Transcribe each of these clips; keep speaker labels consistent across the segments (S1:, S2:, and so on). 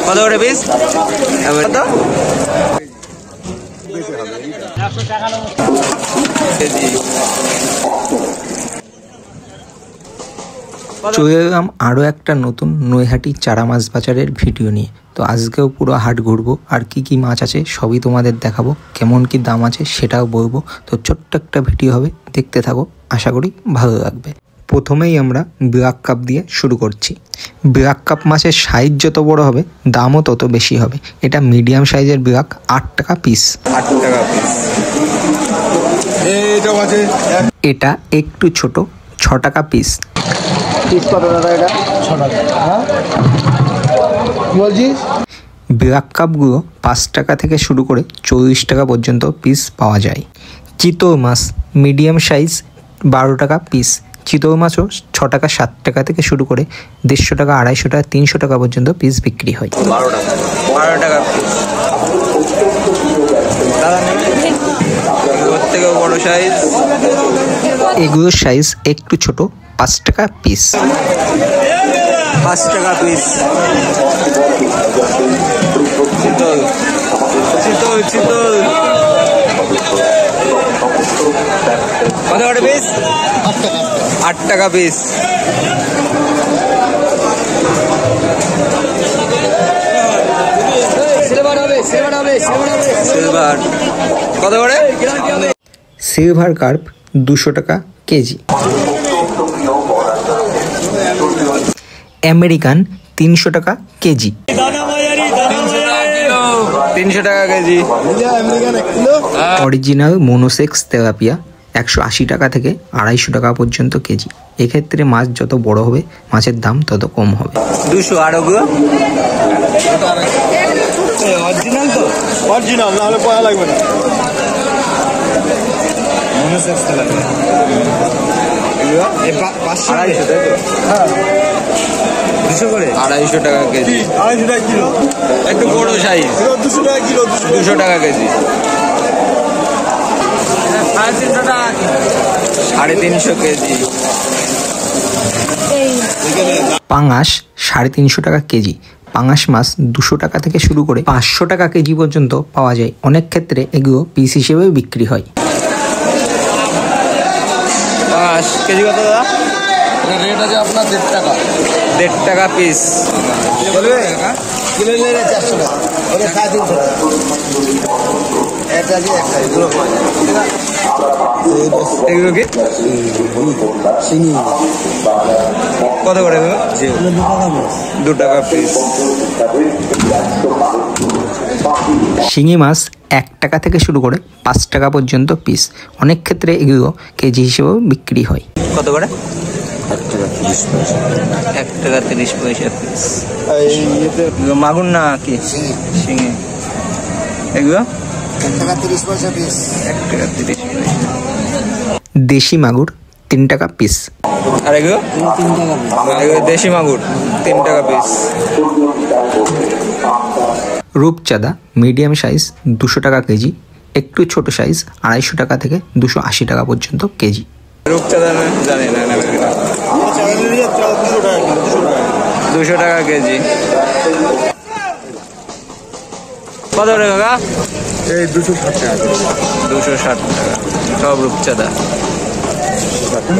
S1: কত করে পিস? কত?
S2: চলে এলাম আরও একটা নতুন নৈহাটি চারা মাছ বাজারের ভিডিও নিয়ে। তো আজকেও পুরো হাট ঘুরবো, আর কি কি মাছ আছে সবই তোমাদের দেখাবো, কেমন কি দাম আছে সেটাও বলবো। তো ছোট্ট একটা ভিডিও হবে, দেখতে থাকো, আশা করি ভালো লাগবে। প্রথমেই আমরা ব্ল্যাক কাপ দিয়ে শুরু করছি। ব্ল্যাক কাপ মাছের সাইজ যত বড় হবে দামও তত বেশি হবে। এটা মিডিয়াম সাইজের ব্ল্যাক, 8 টাকা পিস।
S1: 8 টাকা পিস।
S2: এটা একটু ছোট, 6 টাকা পিস।
S1: পিস কত দাদা এটা? 6 টাকা। হ্যাঁ বলছিস?
S2: ব্ল্যাক কাপগুলো 5 টাকা থেকে শুরু করে 40 টাকা পর্যন্ত পিস পাওয়া যায়। চিতল মাছ মিডিয়াম সাইজ 12 টাকা পিস। চিতল মাছও 6 টাকা 7 টাকা থেকে শুরু করে 150 টাকা 250 টাকা 300 টাকা পর্যন্ত পিস বিক্রি হয়।
S1: 12 টাকা পিস। ওর থেকেও বড় সাইজ,
S2: এগুলোর সাইজ একটু ছোট, 5 টাকা পিস।
S1: 5 টাকা পিস। চিতল চিতল চিতল কত করে পিস? 8 টাকা পিস। সিলভার কত করে?
S2: সিলভার কার্প 200 টাকা কেজি। আমেরিকান 300 টাকা কেজি।
S1: 300 টাকা কেজি।
S2: অরিজিনাল মোনোসেক্স তেলাপিয়া 180 টাকা থেকে 250 টাকা পর্যন্ত কেজি। এক্ষেত্রে মাছ যত বড় হবে মাছের দাম তত কম হবে।
S1: 200। আর ওগুলো অরিজিনাল তো? অরিজিনাল না হলে পয়সা লাগবে না। মোনোসেক্স তেলাপিয়া 250 করে। 250 টাকা কেজি। 250 টাকা কিলো। একটু বড় সাইজ 200 টাকা কিলো। 200 টাকা কেজি। 350 কেজি।
S2: পাঙাশ 350 টাকা কেজি। পাঙাশ মাছ 200 টাকা থেকে শুরু করে 500 টাকা কেজি পর্যন্ত পাওয়া যায়। অনেক ক্ষেত্রে এগুলো পিস হিসেবে বিক্রি হয়।
S1: পাঙাশ কেজি কত দাদা? রেট আছে আপনার 1.5 টাকা। 1.5 টাকা পিস। বলবে কিলো নিলে 400 টাকা। ওরে 350 টাকা। এটা কি একটা এগুলো কি শিঙি কত করে? 2 টাকা পিস।
S2: শিঙি মাছ 1 টাকা থেকে শুরু করে 5 টাকা পর্যন্ত পিস। অনেক ক্ষেত্রে এগুলো কেজি হিসেবেও বিক্রি হয়।
S1: কত করে? 1 টাকা 30 পয়সা পিস। মাগুর না কি শিঙি? এগুলো 1 টাকা 30 পয়সা পিস। 1 টাকা 30 পয়সা।
S2: দেশি মাগুর 3 টাকা পিস।
S1: আর এগুলো 3 টাকা। এগুলো দেশি মাগুর 3 টাকা পিস।
S2: রূপচাঁদা মিডিয়াম সাইজ 200 টাকা কেজি। একটু ছোট সাইজ 250 টাকা থেকে 280 টাকা পর্যন্ত কেজি।
S1: রূপচাঁদা না জানি না। 200 টাকা কেজি। কত করে কাকা? এই 260 টাকা। 260 টাকা সব রূপচাঁদা।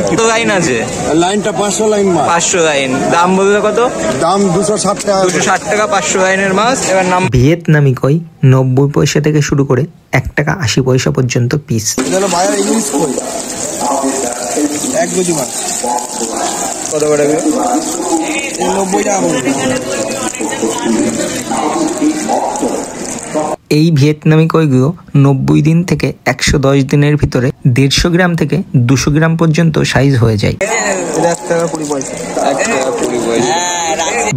S1: কত লাইন আছে?
S3: লাইনটা 500 লাইন মাছ।
S1: 500 লাইন। দাম বললে কত?
S3: দাম 260 টাকা।
S1: 260 টাকা 500 লাইনের মাছ। এবার নাম
S2: ভিয়েতনামি কই 90 পয়সা থেকে শুরু করে 1 টাকা 80 পয়সা পর্যন্ত পিস।
S3: বাজার ইংলিশ কই 1 কেজি মাছ
S1: কত করে?
S3: 90 টাকা।
S2: এই ভিয়েতনামি কইগুলো 90 দিন থেকে 110 দিনের ভিতরে 150 গ্রাম থেকে 200 গ্রাম পর্যন্ত সাইজ হয়ে যায়।
S1: 1 টাকা 20 পয়সা। 1 টাকা 20 পয়সা।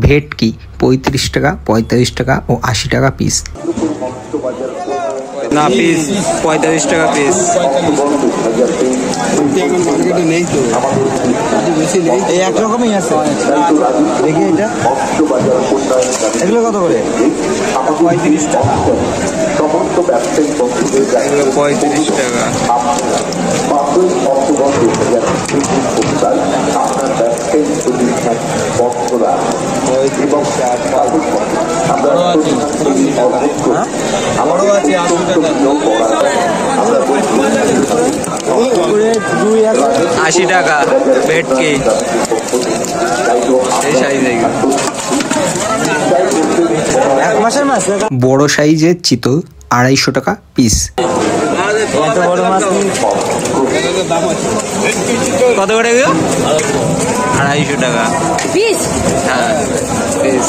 S2: ভেটকি 35 টাকা 45 টাকা ও 80 টাকা পিস।
S1: না পিস 45 টাকা পিস।
S3: মার্কেটে নেই তো, বেশি নেই, এই একরকমই আছে। দেখি এটা এগুলো কত করে?
S1: 35 টাকা। এগুলো 35 টাকা।
S3: আমারও আছে
S1: 80 টাকা ভেটকি এই সাইজ
S3: এক মাসের মাছ।
S2: বড় সাইজের চিতল 250 টাকা পিস।
S3: এত বড় মাছ
S1: কত করে গেল? 250 টাকা পিস। হ্যাঁ পিস।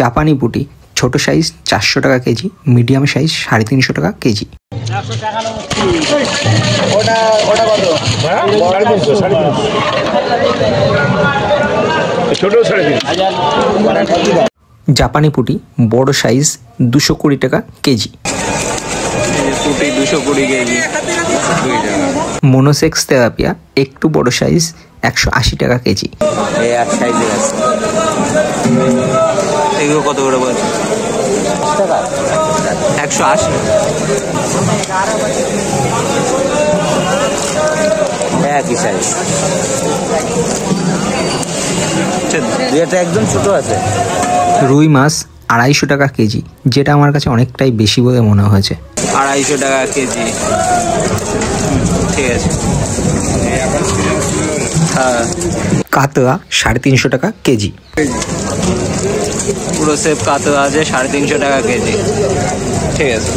S2: জাপানি পুঁটি ছোট সাইজ 400 টাকা কেজি, মিডিয়াম সাইজ 350 টাকা কেজি। জাপানি পুঁটি বড় সাইজ 220 টাকা কেজি।
S1: পুঁটি 220 কেজি।
S2: মনোসেক্স তেলাপিয়া একটু বড় সাইজ 180 টাকা কেজি।
S1: এই এক সাইজে আছে। এগুলো কত করে বলছে? 180।
S3: একই সাইজ। এটা একদম ছোট আছে।
S2: রুই মাছ 250 টাকা কেজি, যেটা আমার কাছে অনেকটাই বেশি বলে মনে হয়েছে।
S1: 250 টাকা কেজি। ঠিক আছে। হ্যাঁ।
S2: কাতলা 350 টাকা কেজি।
S1: পুরো সেপ কাতলা আছে 350 টাকা কেজি। ঠিক আছে।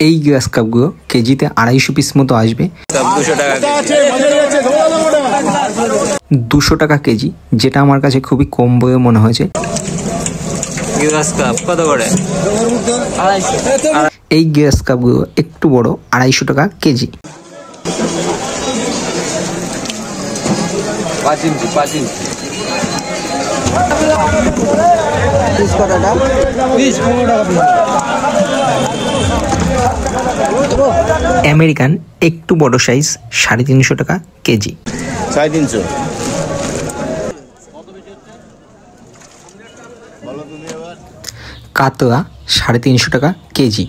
S2: এই গ্লাস কাপগুলো কেজিতে 250 পিস মতো আসবে।
S1: 200 টাকা কেজি।
S2: 200 টাকা কেজি, যেটা আমার কাছে খুবই কম বলে মনে হয়েছে।
S1: গ্লাস কাপ কত করে?
S2: এই গ্লাস কাপগুলো একটু বড় 250 টাকা কেজি।
S3: 5 ইঞ্চি 5 ইঞ্চি। পিস কতটা? পিস 15 টাকা পিস।
S2: আমেরিকান একটু বড় সাইজ 350 টাকা কেজি।
S3: 350।
S2: কাতলা 350 টাকা কেজি।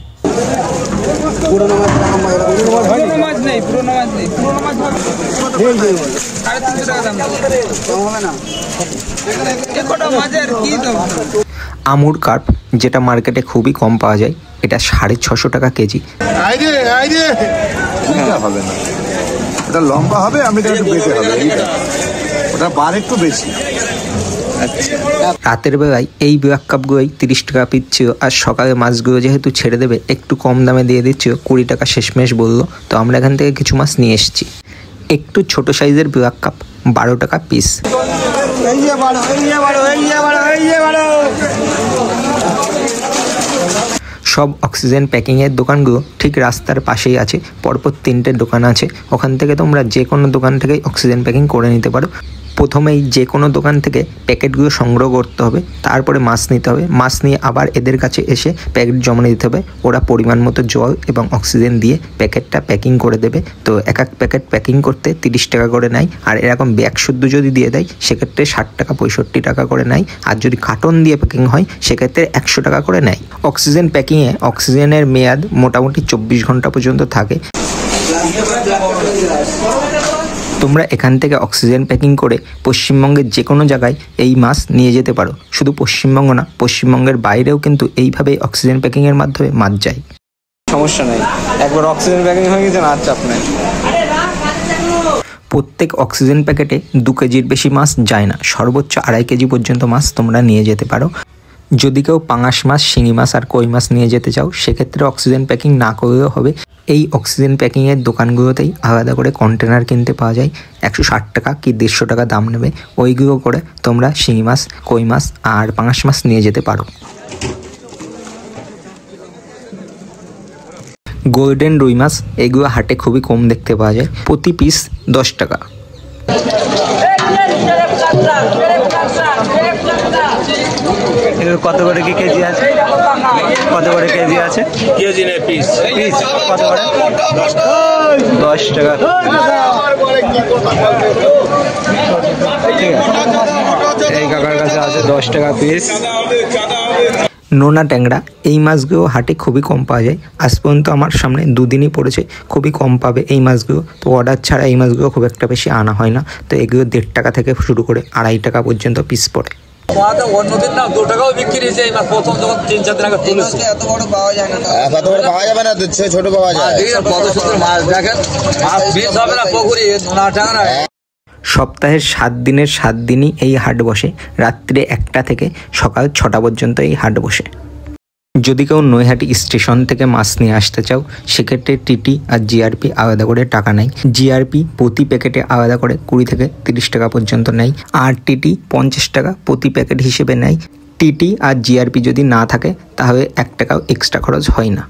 S2: আমুর কার্প, যেটা মার্কেটে খুবই কম পাওয়া যায়, এটা 650 টাকা কেজি।
S4: হবে না, ওটা লম্বা হবে, আমি একটু বেশি হবে, ওটা বার একটু বেশি।
S2: রাতের বেলায় এই ব্ল্যাক কাপগুলোই 30 টাকা পিস ছিল, আর সকালে মাছগুলো যেহেতু ছেড়ে দেবে একটু কম দামে দিয়ে দিচ্ছিল, 20 টাকা শেষমেশ বললো। তো আমরা এখান থেকে কিছু মাছ নিয়ে এসেছি। একটু ছোট সাইজের ব্ল্যাক কাপ 12 টাকা পিস। সব অক্সিজেন প্যাকিংয়ের দোকানগুলো ঠিক রাস্তার পাশেই আছে, পরপর 3টে দোকান আছে। ওখান থেকে তোমরা যে কোনো দোকান থেকেই অক্সিজেন প্যাকিং করে নিতে পারো। প্রথমেই যে কোনো দোকান থেকে প্যাকেটগুলো সংগ্রহ করতে হবে, তারপরে মাছ নিতে হবে। মাছ নিয়ে আবার এদের কাছে এসে প্যাকেট জমা দিতে হবে। ওরা পরিমাণ মতো জল এবং অক্সিজেন দিয়ে প্যাকেটটা প্যাকিং করে দেবে। তো এক এক প্যাকেট প্যাকিং করতে 30 টাকা করে নেয়, আর এরকম ব্যাগ শুদ্ধ যদি দিয়ে দেয় সেক্ষেত্রে 60 টাকা 65 টাকা করে নেয়। আর যদি কার্টন দিয়ে প্যাকিং হয় সেক্ষেত্রে 100 টাকা করে নেয়। অক্সিজেন প্যাকিংয়ে অক্সিজেনের মেয়াদ মোটামুটি 24 ঘন্টা পর্যন্ত থাকে। তোমরা এখান থেকে অক্সিজেন প্যাকিং করে পশ্চিমবঙ্গের যে কোনো জায়গায় এই মাছ নিয়ে যেতে পারো। শুধু পশ্চিমবঙ্গ না, পশ্চিমবঙ্গের বাইরেও কিন্তু এইভাবেই অক্সিজেন প্যাকিংয়ের মাধ্যমে মাছ যায়।
S1: সমস্যা নেই, একবার অক্সিজেন প্যাকিং হয়ে গেছে, আর চাপ নেই।
S2: প্রত্যেক অক্সিজেন প্যাকেটে 2 কেজির বেশি মাছ যায় না, সর্বোচ্চ 2.5 কেজি পর্যন্ত মাছ তোমরা নিয়ে যেতে পারো। যদি কেউ পাঙাশ মাছ, শিঙি মাছ আর কই মাছ নিয়ে যেতে চাও সেক্ষেত্রে অক্সিজেন প্যাকিং না করলেও হবে। এই অক্সিজেন প্যাকিংয়ের দোকানগুলোতেই আলাদা করে কন্টেনার কিনতে পাওয়া যায়। 160 টাকা কি 150 টাকা দাম নেবে। ওইগুলো করে তোমরা শিঙি মাছ, কই মাছ আর পাঙাশ মাছ নিয়ে যেতে পারো। গোল্ডেন রুই মাছ এগুলো হাটে খুবই কম দেখতে পাওয়া যায়, প্রতি পিস 10 টাকা।
S1: কত করে কি কেজি আছে? কত করে কেজি আছে? কেজি নেই, পিস। পিস কত করে? 10 টাকা। ঠিক আছে, এই কাকার কাছে আছে 10 টাকা পিস।
S2: নোনা ট্যাংরা এই মাছগুলো হাটে খুবই কম পাওয়া যায়। আজ পর্যন্ত আমার সামনে দুদিনই পড়েছে, খুবই কম পাবে এই মাছগুলো। তো অর্ডার ছাড়া এই মাছগুলো খুব একটা বেশি আনা হয় না। তো এগুলো 1.5 টাকা থেকে শুরু করে 2.5 টাকা পর্যন্ত পিস পড়ে।
S5: অন্যদিন না 2 টাকাও বিক্রি হয়েছে এই মাছ, প্রথম যখন 3-4 দিন আগে তুলেছে।
S3: এত বড় পাওয়া যায় না,
S4: এত বড় পাওয়া যাবে না, ছোট পাওয়া যায়।
S5: কত সুন্দর মাছ দেখেন, মাছ বেশ হবে না পুকুরে না ট্যাংরা।
S2: সপ্তাহের 7 দিনের 7 দিনই এই হাট বসে। রাত্রে 1টা থেকে সকাল 6টা পর্যন্ত এই হাট বসে। যদি কেউ নৈহাটি স্টেশন থেকে মাছ নিয়ে আসতে চাও, সেক্ষেত্রে টিটি আর জিআরপি আলাদা করে টাকা নেয়। জিআরপি প্রতি প্যাকেটে আলাদা করে 20 থেকে 30 টাকা পর্যন্ত নেয়, আর টিটি 50 টাকা প্রতি প্যাকেট হিসেবে নেয়। টিটি আর জিআরপি যদি না থাকে তাহলে 1 টাকাও এক্সট্রা খরচ হয় না।